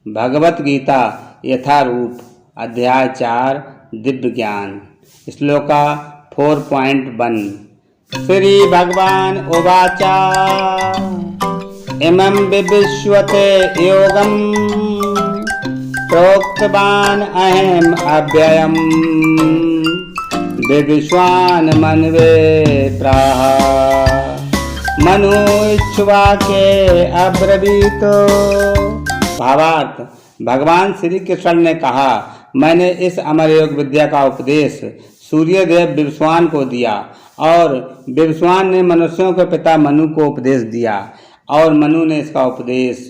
भगवत गीता यथारूप अध्याय 4 दिव्य ज्ञान श्लोका 4.1 श्री भगवान उवाच इमं विविश्वते योगं प्रोक्तवान् अहम् अव्ययम् विविश्वान् मनवे प्राह मनु इक्ष्वाके अब्रवीत। भावार्थ, भगवान श्री कृष्ण ने कहा, मैंने इस अमर योग विद्या का उपदेश सूर्यदेव विवस्वान को दिया और विवस्वान ने मनुष्यों के पिता मनु को उपदेश दिया और मनु ने इसका उपदेश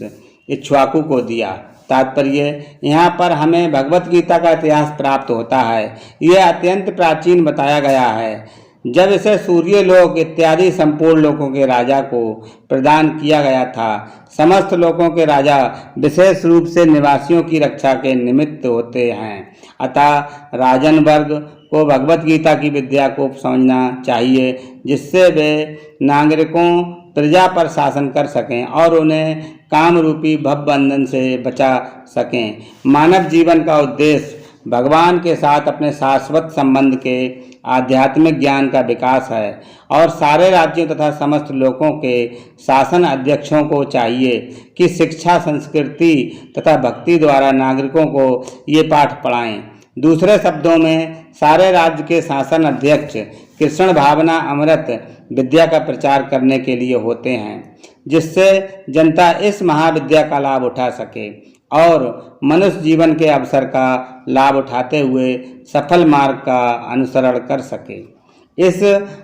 इक्ष्वाकु को दिया। तात्पर्य, यहाँ पर हमें भगवत गीता का इतिहास प्राप्त होता है। यह अत्यंत प्राचीन बताया गया है। जब इसे सूर्य लोक इत्यादि संपूर्ण लोकों के राजा को प्रदान किया गया था। समस्त लोकों के राजा विशेष रूप से निवासियों की रक्षा के निमित्त होते हैं। अतः राजन वर्ग को भगवत गीता की विद्या को समझना चाहिए, जिससे वे नागरिकों प्रजा पर शासन कर सकें और उन्हें काम रूपी भवबंधन से बचा सकें। मानव जीवन का उद्देश्य भगवान के साथ अपने शाश्वत संबंध के आध्यात्मिक ज्ञान का विकास है और सारे राज्यों तथा समस्त लोकों के शासन अध्यक्षों को चाहिए कि शिक्षा, संस्कृति तथा भक्ति द्वारा नागरिकों को ये पाठ पढ़ाएं। दूसरे शब्दों में, सारे राज्य के शासन अध्यक्ष कृष्ण भावना अमृत विद्या का प्रचार करने के लिए होते हैं, जिससे जनता इस महाविद्या का लाभ उठा सके और मनुष्य जीवन के अवसर का लाभ उठाते हुए सफल मार्ग का अनुसरण कर सके। इस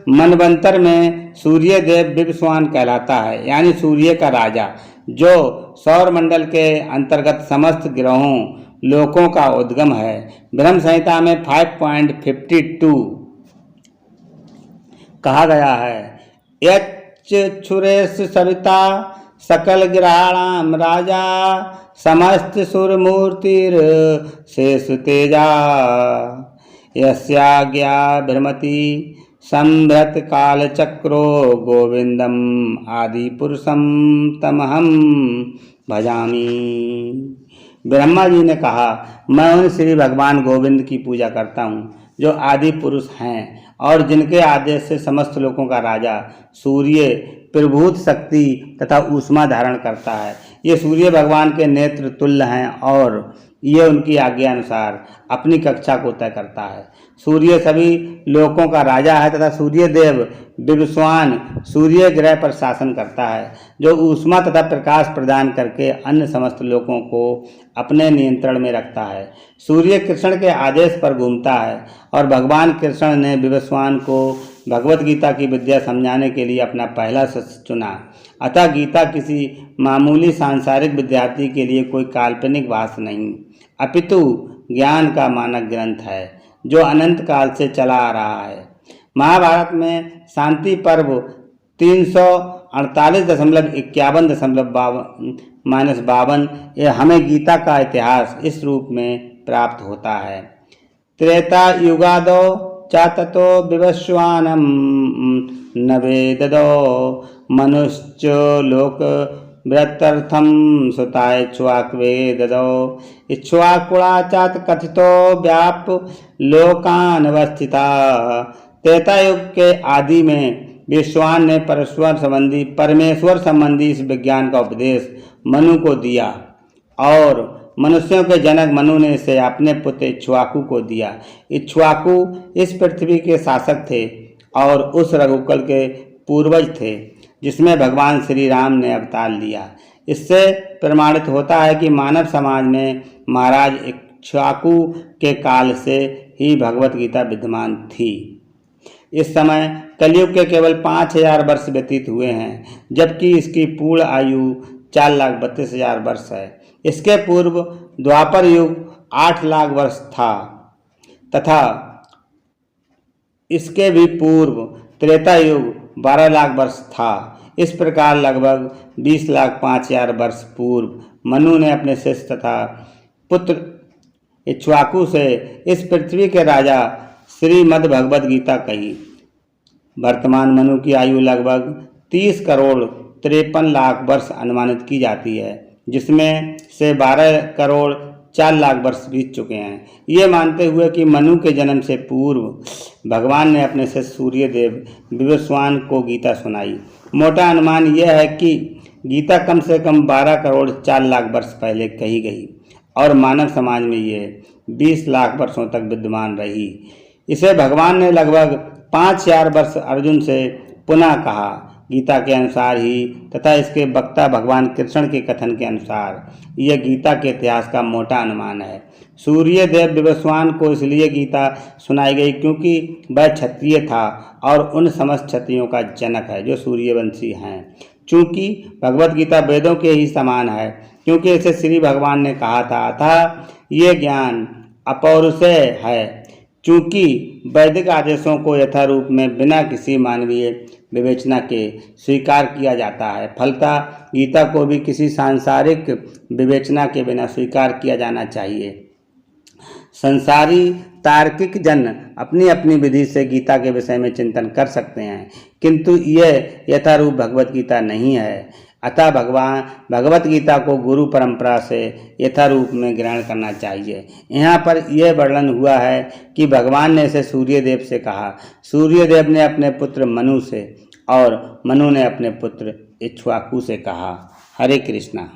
मनवंतर में सूर्य देव विवस्वान कहलाता है, यानी सूर्य का राजा, जो सौर मंडल के अंतर्गत समस्त ग्रहों लोकों का उद्गम है। ब्रह्म संहिता में 5.52 कहा गया है, यच्छुरेश सविता सकल ग्रहाणाम राजा समस्त सुरमूर्तिर शेष तेजा यस्याज्ञा भ्रमति संभ्रत काल चक्रो गोविंदम आदि पुरुषम तमहम भजामी। ब्रह्मा जी ने कहा, मैं उन श्री भगवान गोविंद की पूजा करता हूँ जो आदि पुरुष हैं और जिनके आदेश से समस्त लोकों का राजा सूर्य प्रभूत शक्ति तथा ऊष्मा धारण करता है। ये सूर्य भगवान के नेत्र तुल्य हैं और ये उनकी आज्ञा अनुसार अपनी कक्षा को तय करता है। सूर्य सभी लोकों का राजा है तथा सूर्य देव विवस्वान सूर्य ग्रह पर शासन करता है, जो ऊष्मा तथा प्रकाश प्रदान करके अन्य समस्त लोकों को अपने नियंत्रण में रखता है। सूर्य कृष्ण के आदेश पर घूमता है और भगवान कृष्ण ने विवस्वान को भगवत गीता की विद्या समझाने के लिए अपना पहला शिष्य चुना। अतः गीता किसी मामूली सांसारिक विद्यार्थी के लिए कोई काल्पनिक भाष्य नहीं, अपितु ज्ञान का मानक ग्रंथ है जो अनंत काल से चला आ रहा है। महाभारत में शांति पर्व 348.51.52 हमें गीता का इतिहास इस रूप में प्राप्त होता है। त्रेता युगादो चाततो विवस्वानम नवेददो मनुश्च लोक व्रतर्थम सुताय इक्ष्वाकवे ददो इक्ष्वाकुणा चात कथितो व्याप लोकानवस्थिता। त्रेता युग के आदि में विवस्वान ने परमेश्वर संबंधी इस विज्ञान का उपदेश मनु को दिया और मनुष्यों के जनक मनु ने इसे अपने पुत्र इक्ष्वाकु को दिया। इक्ष्वाकु इस पृथ्वी के शासक थे और उस रघुकुल के पूर्वज थे जिसमें भगवान श्री राम ने अवतार लिया। इससे प्रमाणित होता है कि मानव समाज में महाराज इक्ष्वाकु के काल से ही भगवत गीता विद्यमान थी। इस समय कलयुग के केवल 5000 वर्ष व्यतीत हुए हैं, जबकि इसकी पूर्ण आयु 4,32,000 वर्ष है। इसके पूर्व द्वापर युग 8 लाख वर्ष था तथा इसके भी पूर्व त्रेता युग 12 लाख वर्ष था। इस प्रकार लगभग 20,05,000 वर्ष पूर्व मनु ने अपने शिष्य तथा पुत्र इक्ष्वाकु से इस पृथ्वी के राजा श्रीमद् भगवद गीता कही। वर्तमान मनु की आयु लगभग 30 करोड़ 53 लाख वर्ष अनुमानित की जाती है। जिसमें से 12 करोड़ 4 लाख वर्ष बीत चुके हैं। ये मानते हुए कि मनु के जन्म से पूर्व भगवान ने अपने से सूर्यदेव विवस्वान को गीता सुनाई। मोटा अनुमान यह है कि गीता कम से कम 12 करोड़ 4 लाख वर्ष पहले कही गई और मानव समाज में ये 20 लाख वर्षों तक विद्यमान रही। इसे भगवान ने लगभग 5000 वर्ष अर्जुन से पुनः कहा, गीता के अनुसार ही तथा इसके वक्ता भगवान कृष्ण के कथन के अनुसार यह गीता के इतिहास का मोटा अनुमान है। सूर्यदेव विवस्वान को इसलिए गीता सुनाई गई क्योंकि वह क्षत्रिय था और उन समस्त क्षत्रियों का जनक है जो सूर्यवंशी हैं। चूँकि भगवत गीता वेदों के ही समान है, क्योंकि इसे श्री भगवान ने कहा था, अतः ये ज्ञान अपौरुषेय है। चूँकि वैदिक आदेशों को यथारूप में बिना किसी मानवीय विवेचना के स्वीकार किया जाता है, फलतः गीता को भी किसी सांसारिक विवेचना के बिना स्वीकार किया जाना चाहिए। संसारी तार्किक जन अपनी अपनी विधि से गीता के विषय में चिंतन कर सकते हैं, किंतु यह यथारूप भगवत गीता नहीं है। अतः भगवत गीता को गुरु परंपरा से यथारूप में ग्रहण करना चाहिए। यहाँ पर यह वर्णन हुआ है कि भगवान ने इसे सूर्यदेव से कहा, सूर्यदेव ने अपने पुत्र मनु से और मनु ने अपने पुत्र इक्ष्वाकु से कहा। हरे कृष्णा।